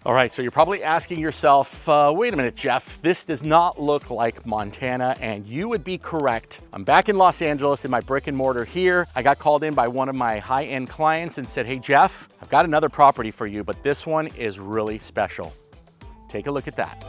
All right, so you're probably asking yourself, wait a minute, Jeff, this does not look like Montana, and you would be correct. I'm back in Los Angeles in my brick and mortar here. I got called in by one of my high-end clients and said, hey, Jeff, I've got another property for you, but this one is really special. Take a look at that.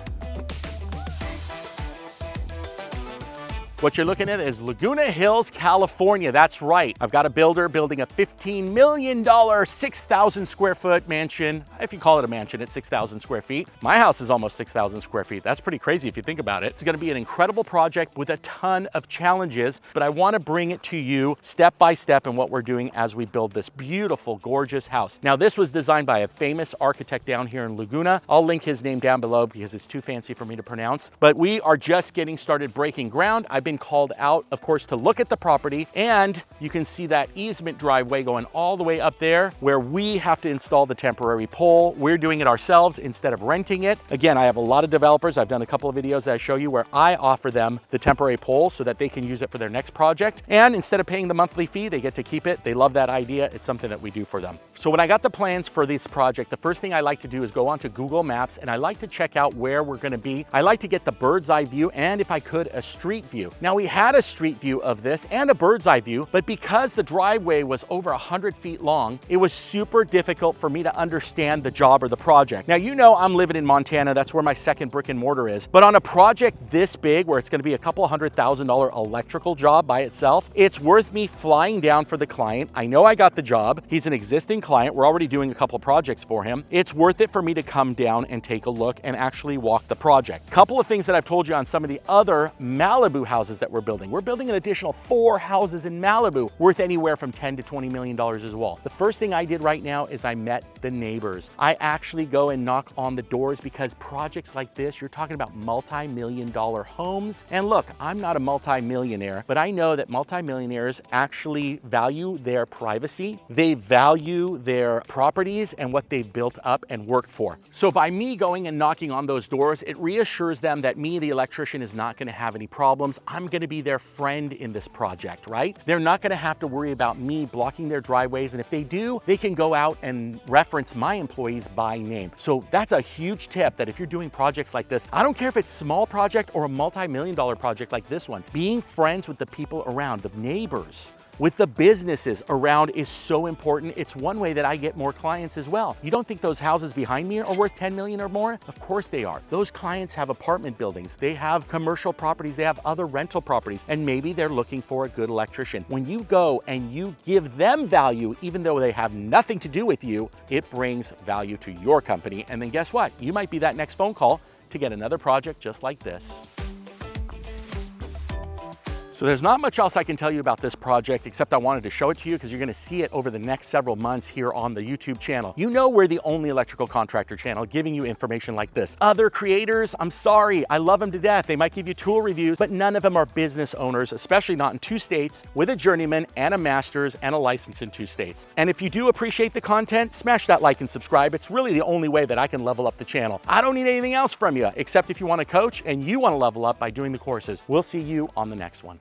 What you're looking at is Laguna Hills, California. That's right. I've got a builder building a $15 million, 6,000 square foot mansion. If you call it a mansion, it's 6,000 square feet. My house is almost 6,000 square feet. That's pretty crazy if you think about it. It's gonna be an incredible project with a ton of challenges, but I wanna bring it to you step by step in what we're doing as we build this beautiful, gorgeous house. Now, this was designed by a famous architect down here in Laguna. I'll link his name down below because it's too fancy for me to pronounce, but we are just getting started breaking ground. I've been called out, of course, to look at the property, and you can see that easement driveway going all the way up there where we have to install the temporary pole. We're doing it ourselves instead of renting it. Again, I have a lot of developers. I've done a couple of videos that I show you where I offer them the temporary pole so that they can use it for their next project. And instead of paying the monthly fee, they get to keep it. They love that idea. It's something that we do for them. So when I got the plans for this project, the first thing I like to do is go onto Google Maps, and I like to check out where we're going to be. I like to get the bird's eye view, and if I could, a street view. Now, we had a street view of this and a bird's eye view, but because the driveway was over 100 feet long, it was super difficult for me to understand the job or the project. Now, you know I'm living in Montana. That's where my second brick and mortar is. But on a project this big, where it's going to be a couple $100,000 electrical job by itself, it's worth me flying down for the client. I know I got the job. He's an existing client. We're already doing a couple of projects for him. It's worth it for me to come down and take a look and actually walk the project. Couple of things that I've told you on some of the other Malibu houses that we're building. We're building an additional 4 houses in Malibu worth anywhere from $10 to $20 million as well. The first thing I did right now is I met the neighbors. I actually go and knock on the doors because projects like this, you're talking about multi-million-dollar homes. And look, I'm not a multi-millionaire, but I know that multi-millionaires actually value their privacy. They value their properties and what they've built up and worked for. So by me going and knocking on those doors, it reassures them that me, the electrician, is not going to have any problems. I'm going to be their friend in this project, right? They're not going to have to worry about me blocking their driveways. And if they do, they can go out and reference my employees by name. So that's a huge tip, that if you're doing projects like this, I don't care if it's a small project or a multi-million-dollar project like this one, being friends with the people around, the neighbors, with the businesses around is so important. It's one way that I get more clients as well. You don't think those houses behind me are worth 10 million or more? Of course they are. Those clients have apartment buildings, they have commercial properties, they have other rental properties, and maybe they're looking for a good electrician. When you go and you give them value, even though they have nothing to do with you, it brings value to your company. And then guess what? You might be that next phone call to get another project just like this. So there's not much else I can tell you about this project, except I wanted to show it to you because you're gonna see it over the next several months here on the YouTube channel. You know we're the only electrical contractor channel giving you information like this. Other creators, I'm sorry, I love them to death. They might give you tool reviews, but none of them are business owners, especially not in 2 states, with a journeyman and a master's and a license in 2 states. And if you do appreciate the content, smash that like and subscribe. It's really the only way that I can level up the channel. I don't need anything else from you, except if you want to coach and you want to level up by doing the courses. We'll see you on the next one.